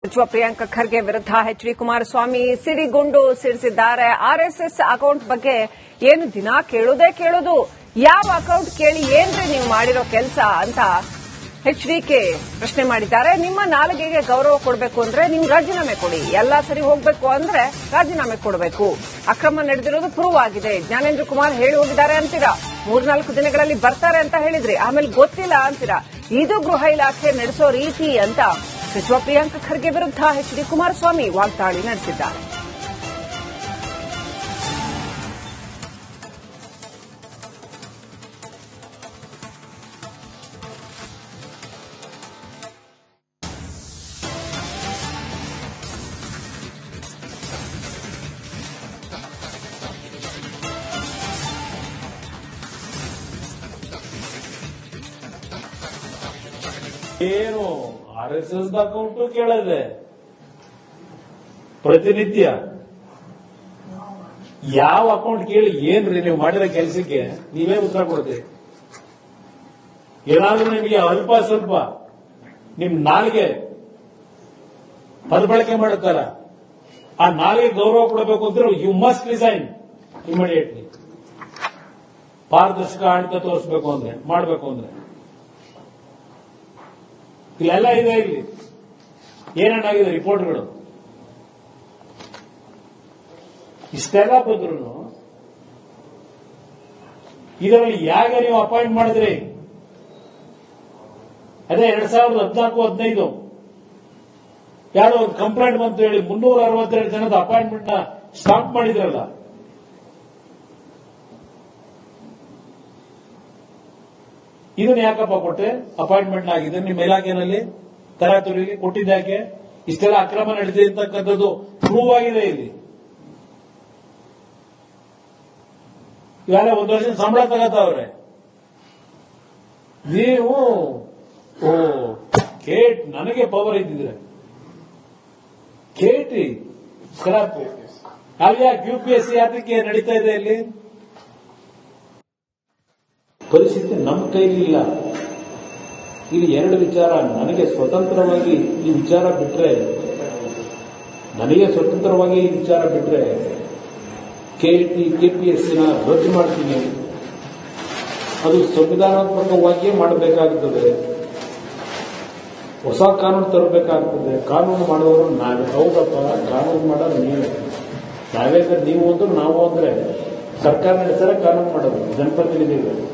ಸಚಿವ ಪ್ರಿಯಾಂಕ ಖರ್ಗೆ ವಿರುದ್ಧ H D. Kumaraswamy ಸಿಡಿಗುಂಡು ಸಿಡಿಸಿದ್ದಾರೆ. RSS account ಬಗ್ಗೆ ಏನು ದಿನ ಕೇಳೋದು, ಯಾವ ಅಕೌಂಟ್ ಕೇಳಿ ಏನ್ರಿ ನೀವು ಮಾಡಿರೋ ಕೆಲಸ ಅಂತ ಎಚ್.ಡಿ.ಕೆ ಪ್ರಶ್ನೆ ಮಾಡಿದ್ದಾರೆ. ನಿಮ್ಮ ನಾಲಿಗೆಗೆ ಗೌರವ ಕೊಡಬೇಕು ಅಂದ್ರೆ ನೀವು ರಾಜೀನಾಮೆ ಕೊಡಿ, ಎಲ್ಲ ಸರಿ ಹೋಗಬೇಕು ಅಂದ್ರೆ ರಾಜೀನಾಮೆ ಕೊಡಬೇಕು. ಅಕ್ರಮ ನಡೆದಿರೋದು ಪ್ರೂವ್ ಆಗಿದೆ. ಜ್ಞಾನೇಂದ್ರ ಕುಮಾರ್ ಹೇಳಿ ಹೋಗಿದ್ದಾರೆ ಅಂತೀರಾ, 3-4 ದಿನಗಳಲ್ಲಿ ಬರ್ತಾರೆ ಅಂತ ಹೇಳಿದ್ರಿ, ಆಮೇಲೆ ಗೊತ್ತಿಲ್ಲ ಅಂತೀರಾ. ಇದು ಗೃಹ ಇಲಾಖೆ ನಡೆಸೋ ರೀತಿ ಅಂತ ಸಚಿವ ಪ್ರಿಯಾಂಕ ಖರ್ಗೆ ವಿರುದ್ಧ ಎಚ್.ಡಿ. ಕುಮಾರಸ್ವಾಮಿ ವಾಗ್ದಾಳಿ ನಡೆಸಿದ್ದಾರೆ. ಏನು ಆರ್ಎಸ್ಎಸ್ ಅಕೌಂಟು ಕೇಳದೆ ಪ್ರತಿನಿತ್ಯ ಯಾವ ಅಕೌಂಟ್ ಕೇಳಿ ಏನ್ರಿ ನೀವು ಮಾಡಿರೋ ಕೆಲಸಕ್ಕೆ ನೀವೇ ಉತ್ತರ ಕೊಡ್ತೀರಿ. ಏನಾದ್ರೂ ನಿಮಗೆ ಅಲ್ಪ ಸ್ವಲ್ಪ ನಿಮ್ ನಾಲಿಗೆ ಪದಬಳಕೆ ಮಾಡುತ್ತಾರ, ಆ ನಾಲಿಗೆ ಗೌರವ ಕೊಡಬೇಕು ಅಂದ್ರೆ ಯು ಮಸ್ಟ್ ರಿಸೈನ್ ಇಮಿಡಿಯೇಟ್ಲಿ. ಪಾರದರ್ಶಕ ಆಡಳಿತ ತೋರಿಸಬೇಕು ಅಂದ್ರೆ, ಮಾಡಬೇಕು ಅಂದ್ರೆ ಇಲ್ಲೆಲ್ಲ ಇದೆ. ಇಲ್ಲಿ ಏನೇನಾಗಿದೆ ರಿಪೋರ್ಟ್ಗಳು ಇಷ್ಟೆಲ್ಲ ಬಂದ್ರು ಇದರಲ್ಲಿ ಯಾಕೆ ನೀವು ಅಪಾಯಿಂಟ್ ಮಾಡಿದ್ರಿ? ಅದೇ 2014-15 ಯಾರೋ ಒಂದು ಕಂಪ್ಲೇಂಟ್ ಬಂತು ಹೇಳಿ 362 ಜನದ ಅಪಾಯಿಂಟ್ಮೆಂಟ್ ನ ಸ್ಟಾಪ್ ಮಾಡಿದ್ರಲ್ಲ. ಇದನ್ನ ಯಾಕಪ್ಪ ಕೊಟ್ಟೆ? ಅಪಾಯಿಂಟ್ಮೆಂಟ್ ಆಗಿದೆ ನಿಮ್ಮ ಇಲಾಖೆನಲ್ಲಿ ತರಾತುರಿಗೆ ಕೊಟ್ಟಿದ್ದಾಕೆ? ಇಷ್ಟೆಲ್ಲ ಅಕ್ರಮ ನಡೆದಿದೆ ಅಂತಕ್ಕಂಥದ್ದು ಪ್ರೂವ್ ಆಗಿದೆ. ಇಲ್ಲಿ ಇವೆಲ್ಲ 1 ವರ್ಷದ ಸಂಬಳ ತಗೋತಾವ್ರೆ. ನೀವು ಕೇಟ್ ನನಗೆ ಪವರ್ ಇದ್ದಿದ್ರೆ ಕೇಟಿ ಸ್ಕ್ರಾಪ್ ಯಾವ್ಯಾಕೆ ಯುಪಿಎಸ್ಸಿ ಅದಕ್ಕೆ ನಡೀತಾ ಇದೆ. ಇಲ್ಲಿ ಪರಿಸ್ಥಿತಿ ನಮ್ಮ ಕೈಲಿಲ್ಲ. ಇಲ್ಲಿ 2 ವಿಚಾರ. ನನಗೆ ಸ್ವತಂತ್ರವಾಗಿ ಈ ವಿಚಾರ ಬಿಟ್ರೆ ಕೆಪಿಎಸ್ಸಿನ ರದ್ದು ಮಾಡ್ತೀನಿ. ಅದು ಸಂವಿಧಾನಾತ್ಮಕವಾಗಿಯೇ ಮಾಡಬೇಕಾಗುತ್ತದೆ. ಹೊಸ ಕಾನೂನು ತರಬೇಕಾಗ್ತದೆ. ಕಾನೂನು ಮಾಡೋರು ನಾವೇ. ಹೌದಪ್ಪ, ಕಾನೂನು ಮಾಡೋದು ನೀವೇ. ನಾವೇ ನೀವು ಅಂದ್ರೆ ನಾವು ಅಂದ್ರೆ ಸರ್ಕಾರ ನಡೆಸಲೇ ಕಾನೂನು ಮಾಡೋದು ಜನಪ್ರತಿನಿಧಿಗಳು.